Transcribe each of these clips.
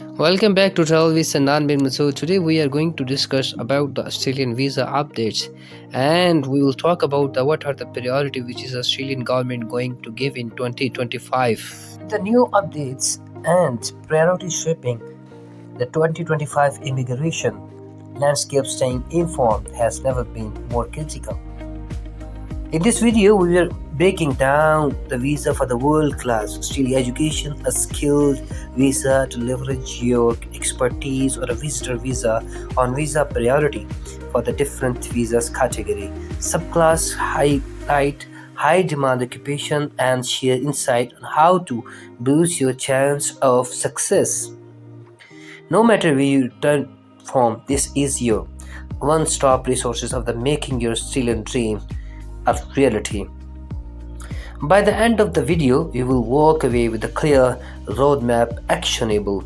Welcome back to Travel with Sannan bin Mansoor. Today we are going to discuss about the Australian visa updates, and we will talk about what are the priority which is Australian government going to give in 2025. The new updates and priority shaping the 2025 immigration landscape. Staying informed has never been more critical. In this video, we are breaking down the visa for the world-class Australia education, a skilled visa to leverage your expertise, or a visitor visa on visa priority for the different visas category, subclass, high demand occupation, and share insight on how to boost your chance of success. No matter where you turn from, this is your one-stop resources of the making your Australian dream a reality. By the end of the video, you will walk away with a clear roadmap, actionable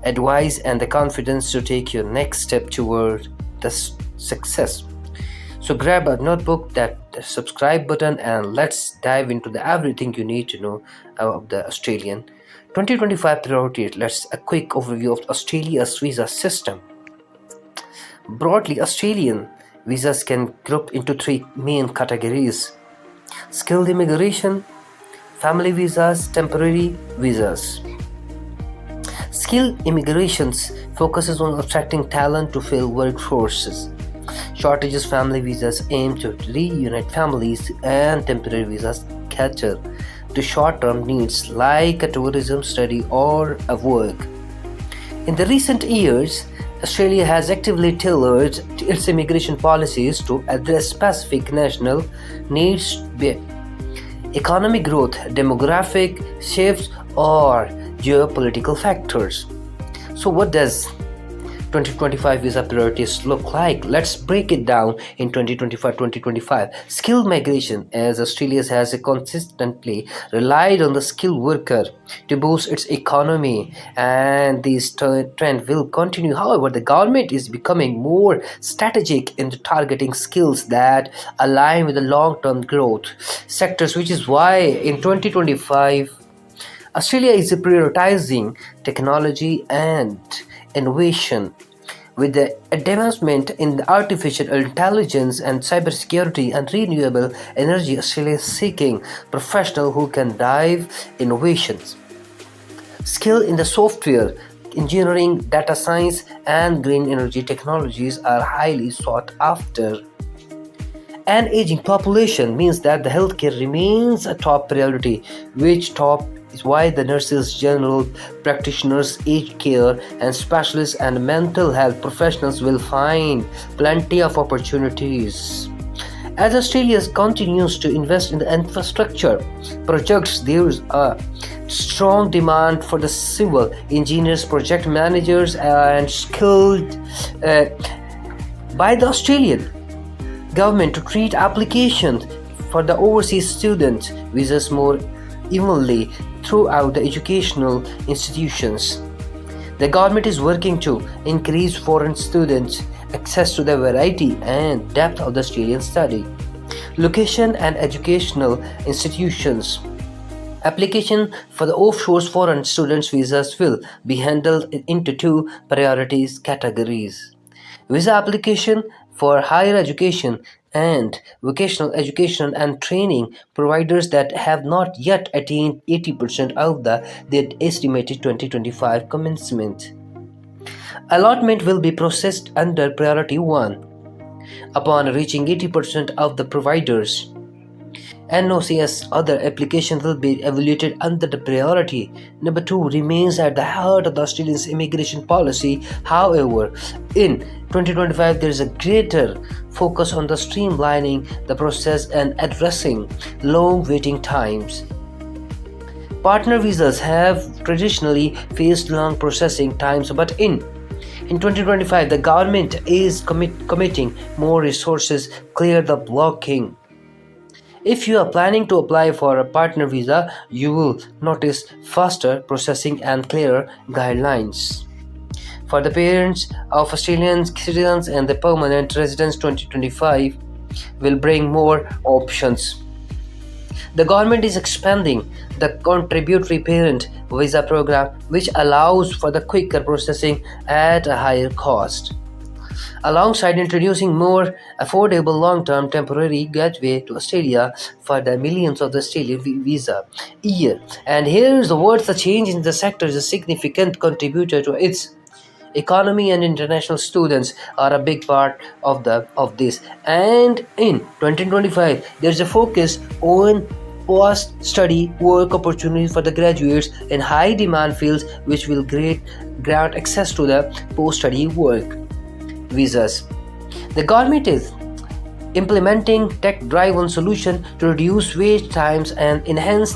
advice, and the confidence to take your next step toward the success. So grab a notebook, that subscribe button, and let's dive into the everything you need to know about the Australian 2025 priorities. Let's a quick overview of Australia's visa system. Broadly, Australian visas can group into three main categories: skilled immigration, family visas, temporary visas. Skilled immigrations focuses on attracting talent to fill workforces. Shortages family visas aim to reunite families, and temporary visas cater to short-term needs like a tourism study or a work. In the recent years, Australia has actively tailored its immigration policies to address specific national needs, be it economic growth, demographic shifts, or geopolitical factors. So, what does 2025 visa priorities look like? Let's break it down in 2025. Skilled migration, as Australia has consistently relied on the skilled worker to boost its economy, and this trend will continue. However, the government is becoming more strategic in targeting skills that align with the long-term growth sectors, which is why in 2025 Australia is prioritizing technology and innovation. With the advancement in artificial intelligence and cybersecurity and renewable energy, Australia is seeking professionals who can drive innovations. Skill in the software, engineering, data science, and green energy technologies are highly sought after. An aging population means that the healthcare remains a top priority, which top is why the nurses, general practitioners, aged care, and specialists and mental health professionals will find plenty of opportunities. As Australia continues to invest in the infrastructure projects, there is a strong demand for the civil engineers, project managers, and skilled by the Australian government to treat applications for the overseas student visas more evenly throughout the educational institutions. The government is working to increase foreign students' access to the variety and depth of the Australian study. Location and educational institutions. Application for the offshore foreign students visas will be handled into two priorities categories: visa application for higher education and vocational education and training providers that have not yet attained 80% of their estimated 2025 commencement. Allotment will be processed under Priority 1 upon reaching 80% of the providers. NOCS other applications will be evaluated under the priority. Number 2 remains at the heart of the Australia's immigration policy. However, in 2025 there is a greater focus on the streamlining the process and addressing long waiting times. Partner visas have traditionally faced long processing times, but in 2025 the government is committing more resources clear the blocking. If you are planning to apply for a partner visa, you will notice faster processing and clearer guidelines. For the parents of Australian citizens and the permanent residents, 2025 will bring more options. The government is expanding the contributory parent visa program, which allows for the quicker processing at a higher cost, alongside introducing more affordable long-term temporary gateway to Australia for the millions of the Australian visa a year. And here's the words: the change in the sector is a significant contributor to its economy, and international students are a big part of this. And in 2025 there's a focus on post-study work opportunities for the graduates in high demand fields, which will grant access to the post-study work visas. The government is implementing tech-driven solutions to reduce wait times and enhance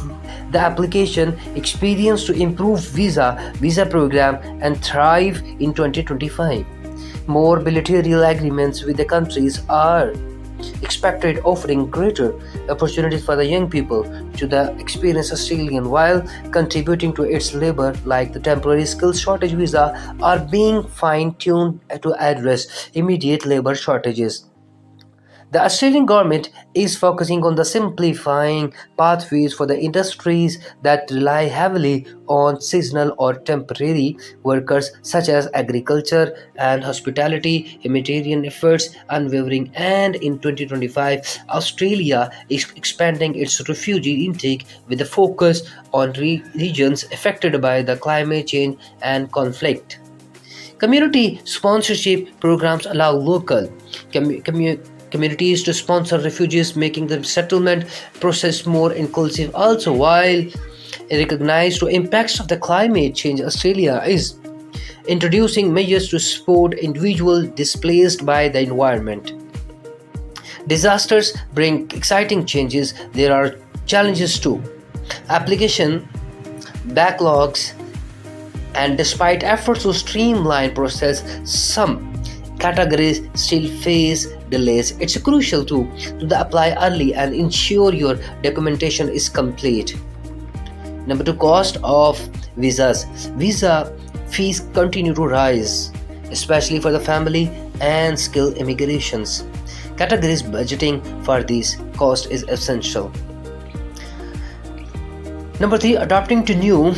the application experience to improve visa program and thrive in 2025. More bilateral agreements with the countries are expected, offering greater opportunities for the young people to the experience Australian while contributing to its labor, like the temporary skills shortage visa, are being fine-tuned to address immediate labor shortages. The Australian government is focusing on the simplifying pathways for the industries that rely heavily on seasonal or temporary workers such as agriculture and hospitality. Humanitarian efforts unwavering, and in 2025 Australia is expanding its refugee intake with a focus on regions affected by the climate change and conflict. Community sponsorship programs allow local communities to sponsor refugees, making the settlement process more inclusive. Also, while recognized the impacts of the climate change, Australia is introducing measures to support individuals displaced by the environment. Disasters bring exciting changes. There are challenges too. Application backlogs, and despite efforts to streamline process, some categories still face delays. It's crucial to apply early and ensure your documentation is complete. Number two, cost of visas. Visa fees continue to rise, especially for the family and skill immigrations. Categories budgeting for these costs is essential. Number three, adapting to new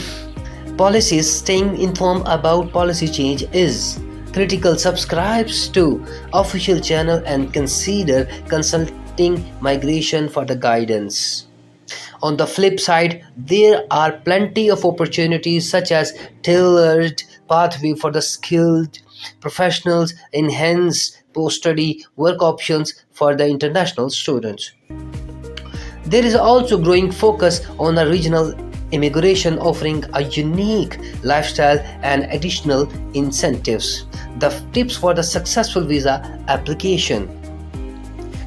policies. Staying informed about policy change is critical. Subscribes to official channel and consider consulting migration for the guidance. On the flip side, there are plenty of opportunities such as tailored pathway for the skilled professionals, enhanced post-study work options for the international students. There is also growing focus on a regional immigration, offering a unique lifestyle and additional incentives. The tips for the successful visa application.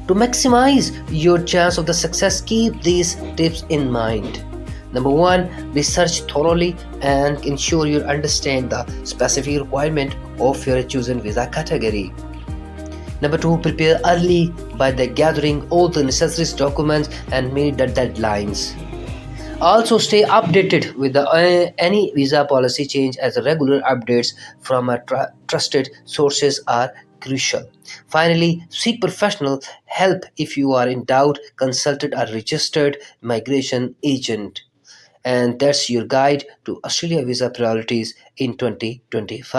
To maximize your chance of the success, keep these tips in mind. Number one, research thoroughly and ensure you understand the specific requirement of your chosen visa category. Number two, prepare early by gathering all the necessary documents and meet the deadlines. Also, stay updated with any visa policy change, as regular updates from trusted sources are crucial. Finally, seek professional help if you are in doubt. Consult a registered migration agent. And that's your guide to Australia visa priorities in 2025.